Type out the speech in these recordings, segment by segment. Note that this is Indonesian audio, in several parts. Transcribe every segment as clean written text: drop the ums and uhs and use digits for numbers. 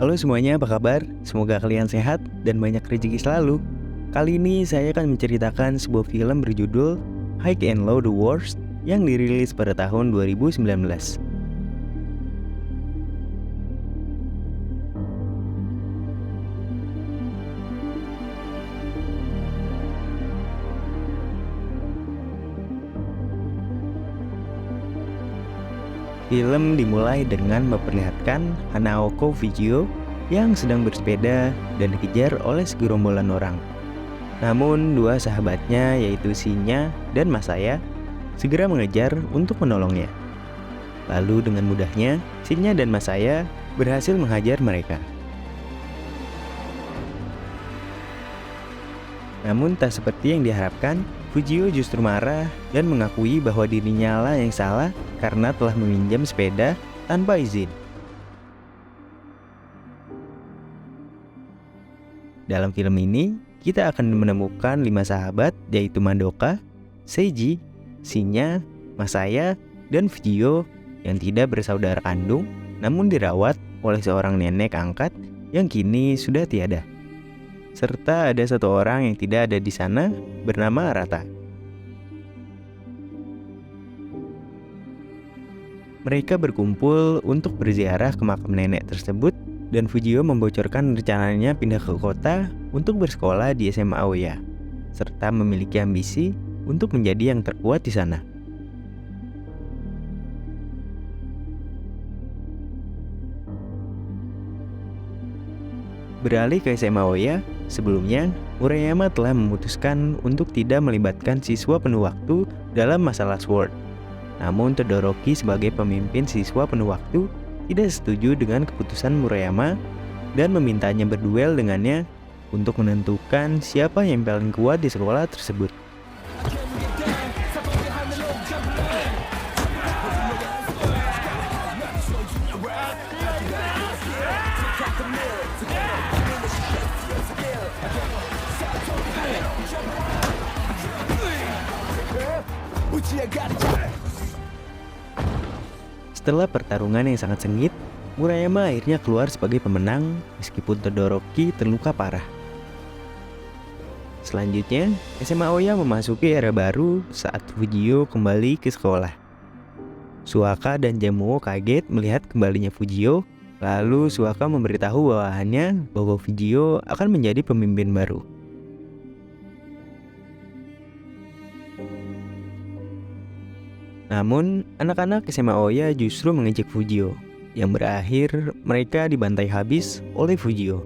Halo semuanya, apa kabar? Semoga kalian sehat dan banyak rezeki selalu. Kali ini saya akan menceritakan sebuah film berjudul High and Low the Worst yang dirilis pada tahun 2019. Film dimulai dengan memperlihatkan Hanaoko Fujio yang sedang bersepeda dan dikejar oleh segerombolan orang. Namun dua sahabatnya yaitu Shinya dan Masaya segera mengejar untuk menolongnya. Lalu dengan mudahnya Shinya dan Masaya berhasil menghajar mereka. Namun tak seperti yang diharapkan, Fujio justru marah dan mengakui bahwa dirinya lah yang salah karena telah meminjam sepeda tanpa izin. Dalam film ini, kita akan menemukan 5 sahabat yaitu Madoka, Seiji, Shinya, Masaya, dan Fujio yang tidak bersaudara kandung namun dirawat oleh seorang nenek angkat yang kini sudah tiada. Serta ada satu orang yang tidak ada di sana bernama Arata. Mereka berkumpul untuk berziarah ke makam nenek tersebut dan Fujio membocorkan rencananya pindah ke kota untuk bersekolah di SMA Aoya, serta memiliki ambisi untuk menjadi yang terkuat di sana. Beralih ke SMA Aoya, sebelumnya Murayama telah memutuskan untuk tidak melibatkan siswa penuh waktu dalam masalah Sword. Namun Todoroki sebagai pemimpin siswa penuh waktu tidak setuju dengan keputusan Murayama dan memintanya berduel dengannya untuk menentukan siapa yang paling kuat di sekolah tersebut. Setelah pertarungan yang sangat sengit, Murayama akhirnya keluar sebagai pemenang meskipun Todoroki terluka parah. Selanjutnya, SMA Aoya memasuki era baru saat Fujio kembali ke sekolah. Suaka dan Jamuo kaget melihat kembalinya Fujio, lalu Suaka memberitahu bawahannya bahwa Fujio akan menjadi pemimpin baru. Namun, anak-anak SMA Aoya justru mengejek Fujio, yang berakhir mereka dibantai habis oleh Fujio.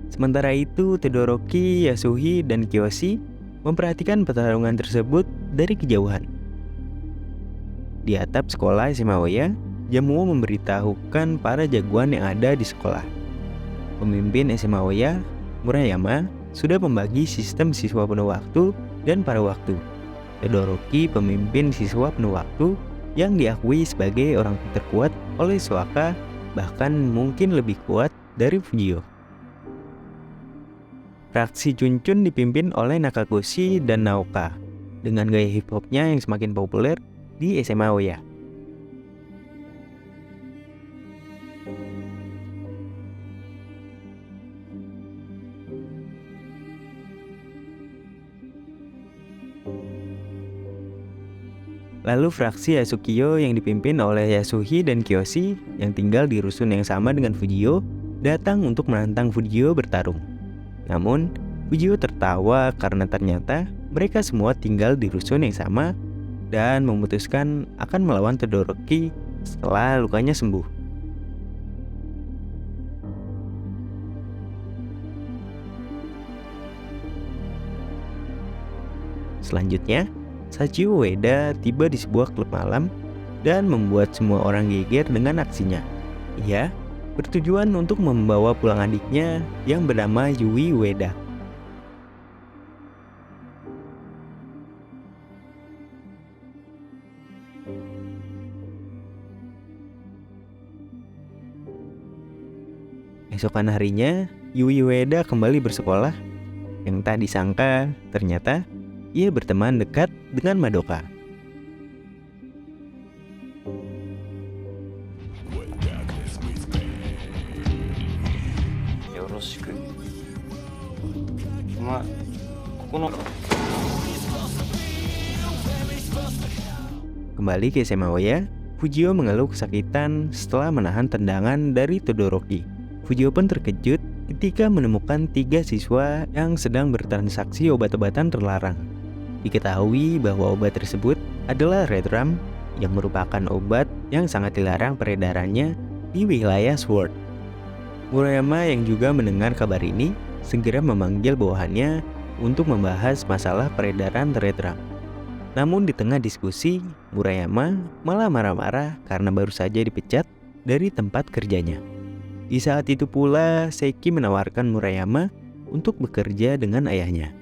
Sementara itu, Todoroki, Yasuhi, dan Kiyoshi memperhatikan pertarungan tersebut dari kejauhan. Di atap sekolah SMA Aoya, Jamuo memberitahukan para jagoan yang ada di sekolah. Pemimpin SMA Aoya, Murayama, sudah membagi sistem siswa penuh waktu dan paruh waktu. Todoroki pemimpin siswa penuh waktu yang diakui sebagai orang terkuat oleh Suaka, bahkan mungkin lebih kuat dari Fujio. Fraksi Chunchun dipimpin oleh Nakagoshi dan Naoka dengan gaya hip hopnya yang semakin populer di SMA Aoya. Lalu fraksi Yasukiyo yang dipimpin oleh Yasuhi dan Kiyoshi yang tinggal di rusun yang sama dengan Fujio datang untuk menantang Fujio bertarung. Namun, Fujio tertawa karena ternyata mereka semua tinggal di rusun yang sama dan memutuskan akan melawan Todoroki setelah lukanya sembuh. Selanjutnya, Sachio Ueda tiba di sebuah klub malam dan membuat semua orang geger dengan aksinya. Ia bertujuan untuk membawa pulang adiknya yang bernama Yui Ueda. Esokan harinya, Yui Ueda kembali bersekolah. Yang tak disangka, ternyata ia berteman dekat dengan Madoka. Kembali ke SMA Oya, Fujio mengeluh kesakitan setelah menahan tendangan dari Todoroki. Fujio pun terkejut ketika menemukan 3 siswa yang sedang bertransaksi obat-obatan terlarang. Diketahui bahwa obat tersebut adalah Redrum, yang merupakan obat yang sangat dilarang peredarannya di wilayah Sword. Murayama yang juga mendengar kabar ini segera memanggil bawahannya untuk membahas masalah peredaran Redrum. Namun di tengah diskusi, Murayama malah marah-marah karena baru saja dipecat dari tempat kerjanya. Di saat itu pula, Seiki menawarkan Murayama untuk bekerja dengan ayahnya.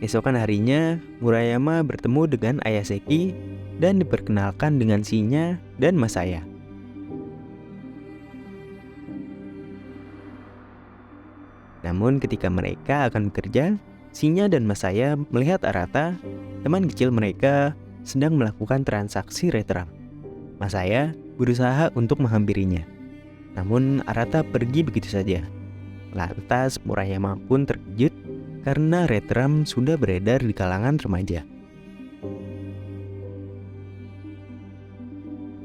Esokan harinya, Murayama bertemu dengan ayah Seiki dan diperkenalkan dengan Shinya dan Masaya. Namun ketika mereka akan bekerja, Shinya dan Masaya melihat Arata, teman kecil mereka, sedang melakukan transaksi Redrum. Masaya berusaha untuk menghampirinya. Namun Arata pergi begitu saja. Lantas Murayama pun terkejut karena Redrum sudah beredar di kalangan remaja.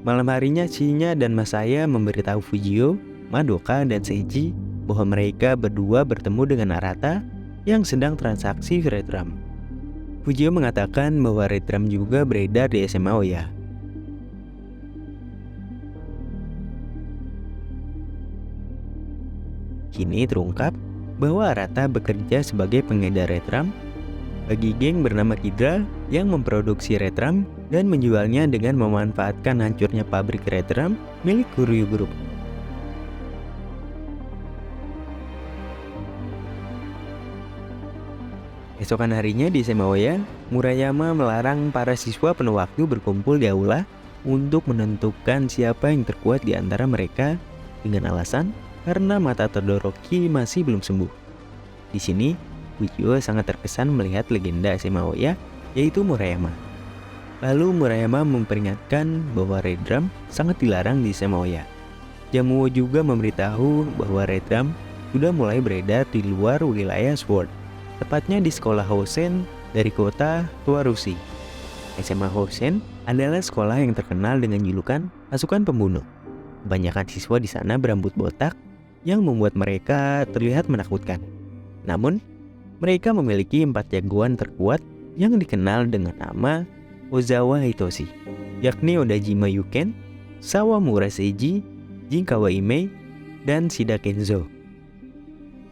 Malam harinya Shinya dan Masaya memberitahu Fujio, Madoka, dan Seiji bahwa mereka berdua bertemu dengan Arata yang sedang transaksi Redrum. Fujio mengatakan bahwa Redrum juga beredar di SMA Oya. Kini terungkap bahwa Arata bekerja sebagai pengedar Redrum bagi geng bernama Kidra yang memproduksi Redrum dan menjualnya dengan memanfaatkan hancurnya pabrik Redrum milik Kuryu Group. Esokan harinya di SMA Oya, Murayama melarang para siswa penuh waktu berkumpul di aula untuk menentukan siapa yang terkuat di antara mereka dengan alasan karena mata Todoroki masih belum sembuh. Di sini, Fujio sangat terkesan melihat legenda SMA Oya, yaitu Murayama. Lalu Murayama memperingatkan bahwa Redrum sangat dilarang di SMA Oya. Jamuo juga memberitahu bahwa Redrum sudah mulai beredar di luar wilayah Sword, tepatnya di sekolah Hosen dari kota Tuarushi. SMA Hosen adalah sekolah yang terkenal dengan julukan pasukan pembunuh. Kebanyakan siswa di sana berambut botak yang membuat mereka terlihat menakutkan. Namun, mereka memiliki 4 jagoan terkuat yang dikenal dengan nama Ozawa Hitoshi, yakni Odajima Yuken, Sawamura Seiji, Jinkawa Imei, dan Shida Kenzo.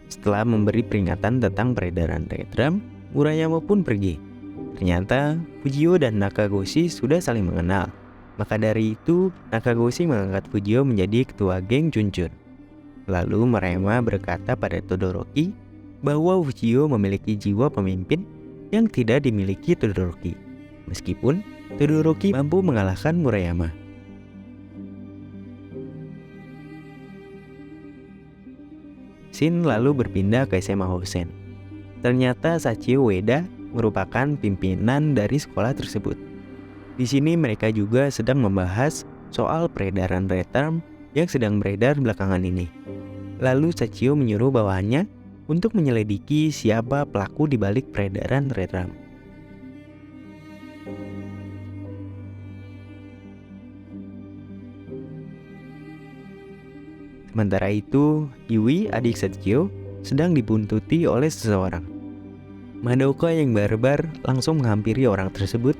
Setelah memberi peringatan tentang peredaran Redrum, Murayama pun pergi. Ternyata Fujio dan Nakagoshi sudah saling mengenal. Maka dari itu, Nakagoshi mengangkat Fujio menjadi ketua geng Chunchun. Lalu Murayama berkata pada Todoroki bahwa Fujio memiliki jiwa pemimpin yang tidak dimiliki Todoroki. Meskipun Todoroki mampu mengalahkan Murayama. Shin lalu berpindah ke SMA Hosen. Ternyata Sachio Ueda merupakan pimpinan dari sekolah tersebut. Di sini mereka juga sedang membahas soal peredaran Redrum yang sedang beredar belakangan ini. Lalu Sachio menyuruh bawahannya untuk menyelidiki siapa pelaku di balik peredaran Redrum. Sementara itu, Yui, adik Sachio, sedang dibuntuti oleh seseorang. Madoka yang barbar langsung menghampiri orang tersebut,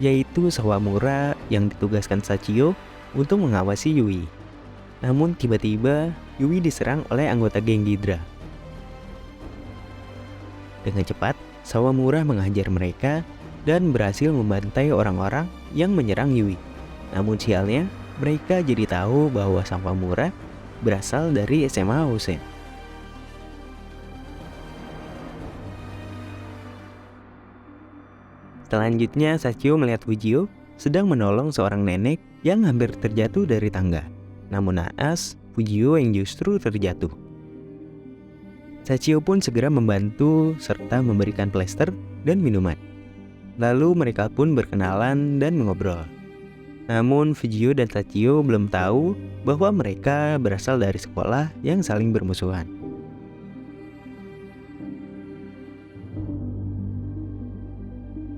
yaitu Sawamura yang ditugaskan Sachio untuk mengawasi Yui. Namun tiba-tiba Yui diserang oleh anggota geng Hydra. Dengan cepat, Sawamura menghajar mereka dan berhasil membantai orang-orang yang menyerang Yui. Namun sialnya, mereka jadi tahu bahwa Sawamura berasal dari SMA Hosen. Selanjutnya, Sachio melihat Fujio sedang menolong seorang nenek yang hampir terjatuh dari tangga. Namun naas, Fujio yang justru terjatuh. Sachio pun segera membantu serta memberikan plester dan minuman. Lalu mereka pun berkenalan dan mengobrol. Namun Fujio dan Sachio belum tahu bahwa mereka berasal dari sekolah yang saling bermusuhan.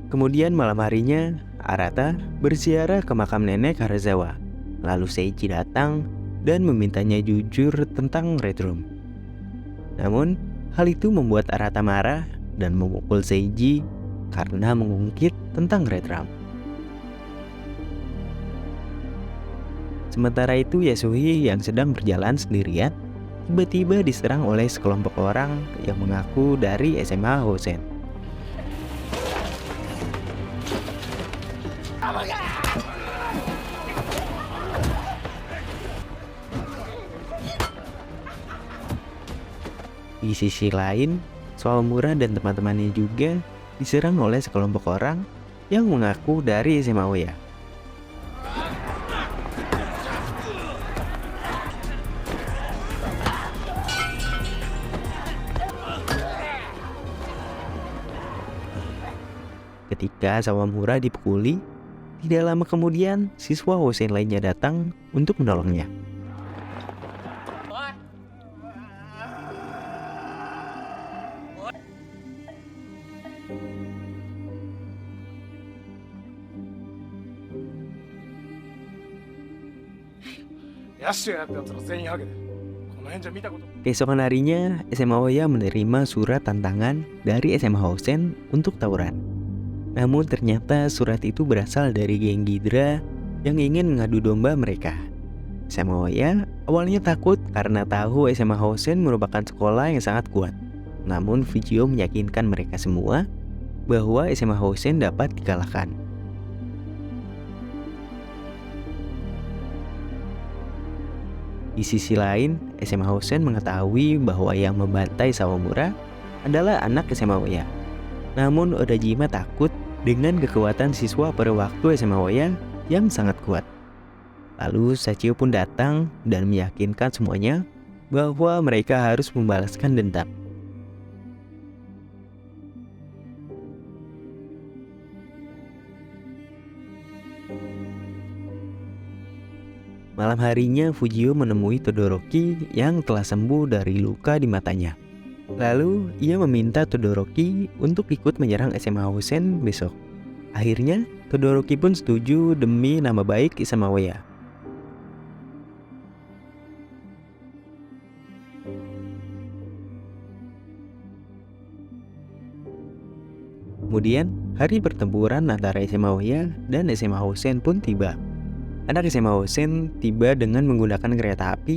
Kemudian malam harinya, Arata berziarah ke makam nenek Harazawa. Lalu Seiji datang dan memintanya jujur tentang Red Room. Namun, hal itu membuat Arata marah dan memukul Seiji karena mengungkit tentang Red Room. Sementara itu Yasuhi yang sedang berjalan sendirian tiba-tiba diserang oleh sekelompok orang yang mengaku dari SMA Hosen. Di sisi lain, Sawamura dan teman-temannya juga diserang oleh sekelompok orang yang mengaku dari SMA Oya. Ketika Sawamura dipukuli, tidak lama kemudian siswa Hosen lainnya datang untuk menolongnya. Keesokan harinya, SMA Oya menerima surat tantangan dari SMA Hosen untuk tawuran. Namun ternyata surat itu berasal dari geng Ghidra yang ingin mengadu domba mereka. SMA Oya awalnya takut karena tahu SMA Hosen merupakan sekolah yang sangat kuat. Namun Fujio meyakinkan mereka semua bahwa SMA Hosen dapat dikalahkan. Di sisi lain, SMA Hosen mengetahui bahwa yang membantai Sawamura adalah anak SMA Oya. Namun Odajima takut dengan kekuatan siswa pada waktu SMA Oya yang sangat kuat. Lalu Sachio pun datang dan meyakinkan semuanya bahwa mereka harus membalaskan dendam. Malam harinya Fujio menemui Todoroki yang telah sembuh dari luka di matanya. Lalu ia meminta Todoroki untuk ikut menyerang SMA Hosen besok. Akhirnya Todoroki pun setuju demi nama baik SMA Oya. Kemudian hari pertempuran antara SMA Oya dan SMA Hosen pun tiba. Anak SMA Hosen tiba dengan menggunakan kereta api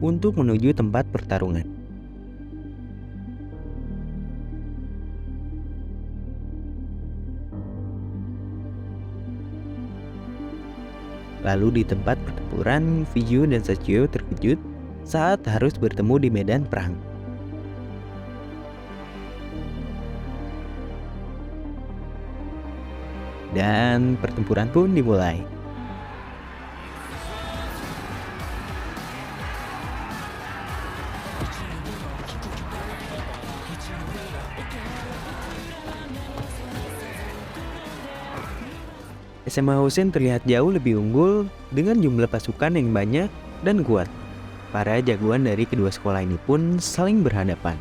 untuk menuju tempat pertarungan. Lalu di tempat pertempuran, Fujio dan Sachio terkejut saat harus bertemu di medan perang. Dan pertempuran pun dimulai. SMA Hosen terlihat jauh lebih unggul dengan jumlah pasukan yang banyak dan kuat. Para jagoan dari kedua sekolah ini pun saling berhadapan.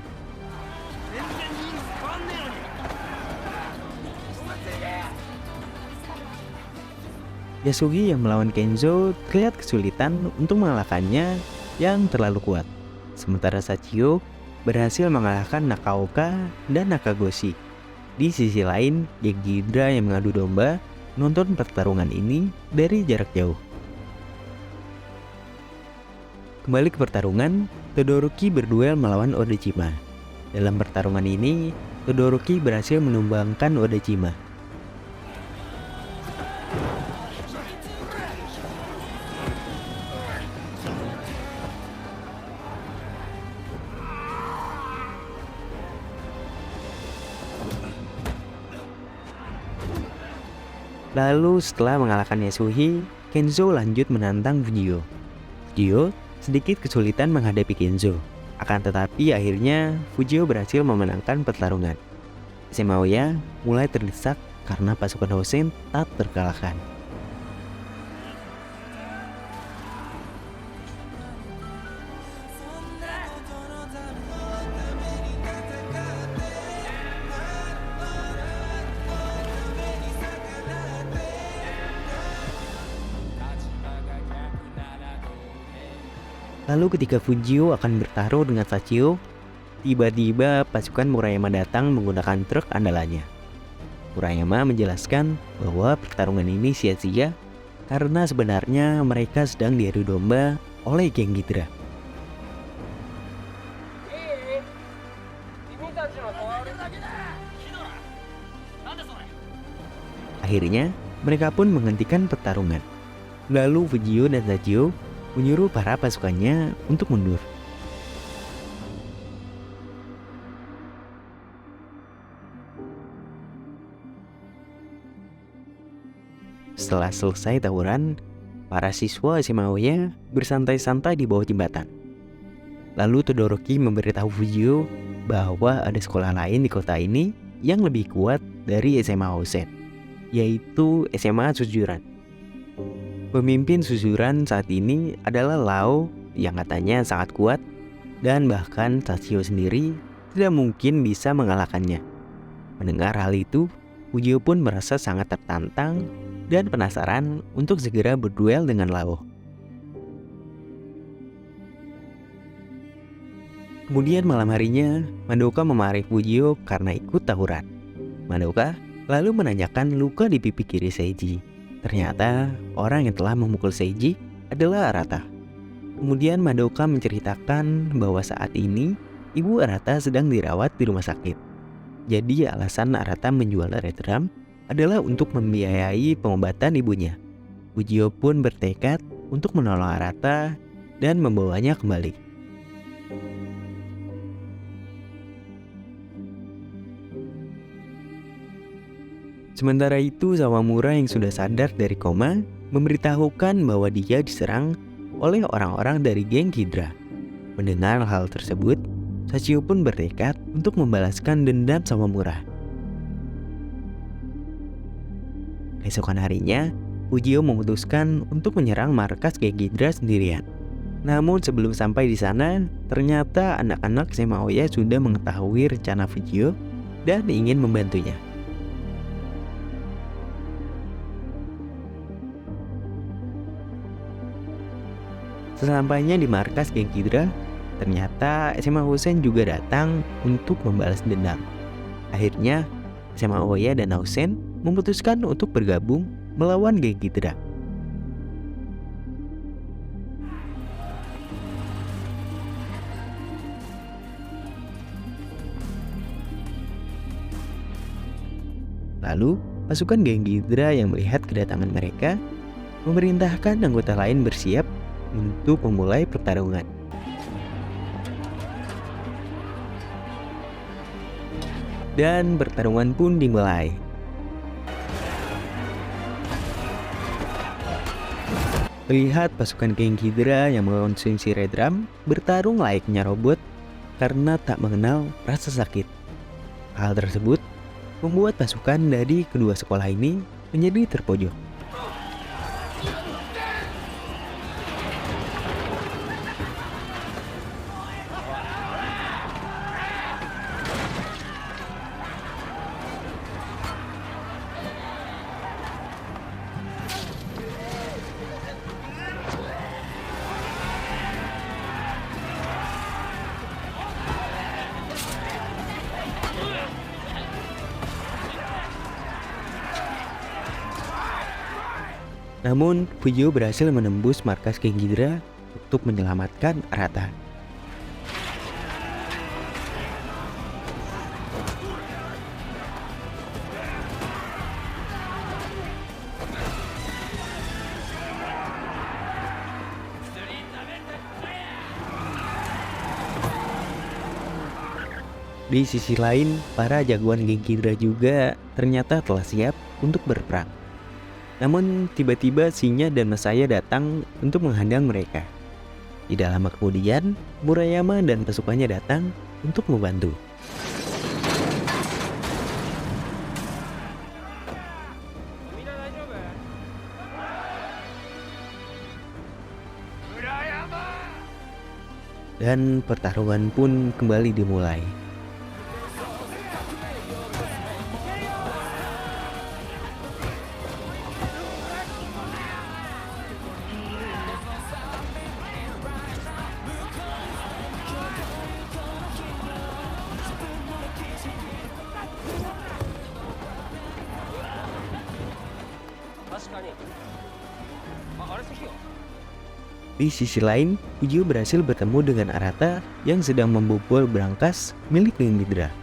Yasugi yang melawan Kenzo terlihat kesulitan untuk mengalahkannya yang terlalu kuat. Sementara Sachio berhasil mengalahkan Nakaoka dan Nakagoshi. Di sisi lain, geng Ghidra yang mengadu domba nonton pertarungan ini dari jarak jauh. Kembali ke pertarungan, Todoroki berduel melawan Odajima. Dalam pertarungan ini, Todoroki berhasil menumbangkan Odajima. Lalu setelah mengalahkan Yasuhi, Kenzo lanjut menantang Fujio. Fujio sedikit kesulitan menghadapi Kenzo. Akan tetapi akhirnya Fujio berhasil memenangkan pertarungan. SMA Aoya mulai terdesak karena pasukan Hosen tak terkalahkan. Lalu ketika Fujio akan bertaruh dengan Sachio, tiba-tiba pasukan Murayama datang menggunakan truk andalannya. Murayama menjelaskan bahwa pertarungan ini sia-sia karena sebenarnya mereka sedang diadu domba oleh geng Ghidra. Akhirnya, mereka pun menghentikan pertarungan. Lalu Fujio dan Sachio menyuruh para pasukannya untuk mundur. Setelah selesai tawuran, para siswa SMA Aoya bersantai-santai di bawah jembatan. Lalu Todoroki memberitahu Fujio bahwa ada sekolah lain di kota ini yang lebih kuat dari SMA Hosen, yaitu SMA Suzuran. Pemimpin Suzuran saat ini adalah Lao yang katanya sangat kuat dan bahkan Sachio sendiri tidak mungkin bisa mengalahkannya. Mendengar hal itu, Fujio pun merasa sangat tertantang dan penasaran untuk segera berduel dengan Lao. Kemudian malam harinya, Madoka memarahi Fujio karena ikut tawuran. Madoka lalu menanyakan luka di pipi kiri Seiji. Ternyata orang yang telah memukul Seiji adalah Arata. Kemudian Madoka menceritakan bahwa saat ini ibu Arata sedang dirawat di rumah sakit. Jadi alasan Arata menjual Red Drum adalah untuk membiayai pengobatan ibunya. Fujio pun bertekad untuk menolong Arata dan membawanya kembali. Sementara itu, Sawamura yang sudah sadar dari koma memberitahukan bahwa dia diserang oleh orang-orang dari geng Ghidra. Mendengar hal tersebut, Sachio pun bertekad untuk membalaskan dendam Sawamura. Keesokan harinya, Fujio memutuskan untuk menyerang markas geng Ghidra sendirian. Namun sebelum sampai di sana, ternyata anak-anak SMA Aoya sudah mengetahui rencana Fujio dan ingin membantunya. Sesampainya di markas geng Ghidra, ternyata SMA Hosen juga datang untuk membalas dendam. Akhirnya, SMA Aoya dan Hosen memutuskan untuk bergabung melawan geng Ghidra. Lalu, pasukan geng Ghidra yang melihat kedatangan mereka memerintahkan anggota lain bersiap untuk memulai pertarungan. Dan pertarungan pun dimulai. Melihat pasukan geng Ghidra yang mengkonsumsi Red Drum bertarung layaknya robot karena tak mengenal rasa sakit. Hal tersebut membuat pasukan dari kedua sekolah ini menjadi terpojok. Namun, Fujio berhasil menembus markas geng Ghidra untuk menyelamatkan Arata. Di sisi lain, para jagoan geng Ghidra juga ternyata telah siap untuk berperang. Namun tiba-tiba Shinya dan Masaya datang untuk menghadang mereka. Tidak lama kemudian, Murayama dan pasukannya datang untuk membantu. Dan pertarungan pun kembali dimulai. Di sisi lain, Fujio berhasil bertemu dengan Arata yang sedang membobol berangkas milik Genghidra.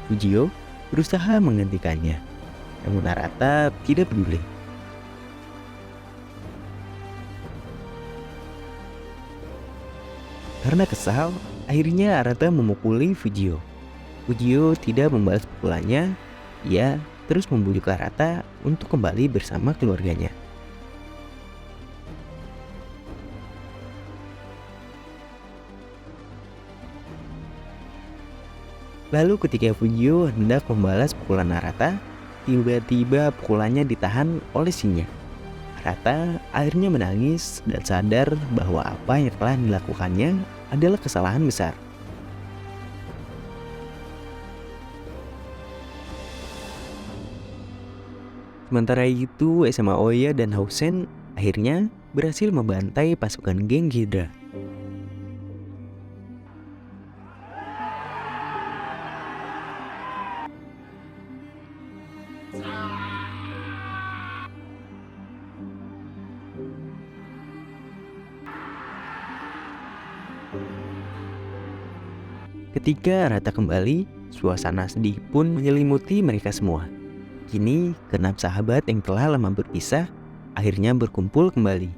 Fujio berusaha menghentikannya, namun Arata tidak peduli. Karena kesal, akhirnya Arata memukuli Fujio. Fujio tidak membalas pukulannya, ia terus membujuk Arata untuk kembali bersama keluarganya. Lalu ketika Fujio hendak membalas pukulan Arata, tiba-tiba pukulannya ditahan oleh Shinya. Arata akhirnya menangis dan sadar bahwa apa yang telah dilakukannya adalah kesalahan besar. Sementara itu, SMA Oya dan Housen akhirnya berhasil membantai pasukan Genghidra. Ketika Arata kembali, suasana sedih pun menyelimuti mereka semua. Kini, keenam sahabat yang telah lama berpisah akhirnya berkumpul kembali.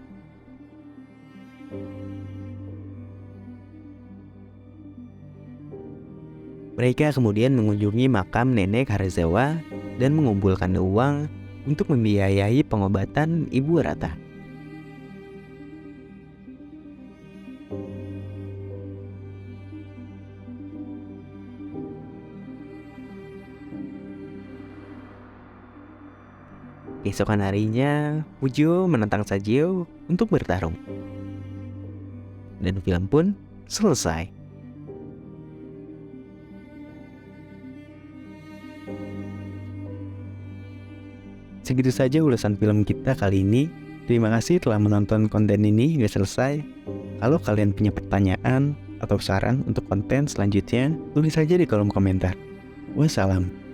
Mereka kemudian mengunjungi makam nenek Harazawa dan mengumpulkan uang untuk membiayai pengobatan ibu Arata. Keesokan harinya, Fujio menentang Sajio untuk bertarung. Dan film pun selesai. Segitu saja ulasan film kita kali ini. Terima kasih telah menonton konten ini hingga selesai. Kalau kalian punya pertanyaan atau saran untuk konten selanjutnya, tulis saja di kolom komentar. Wassalam.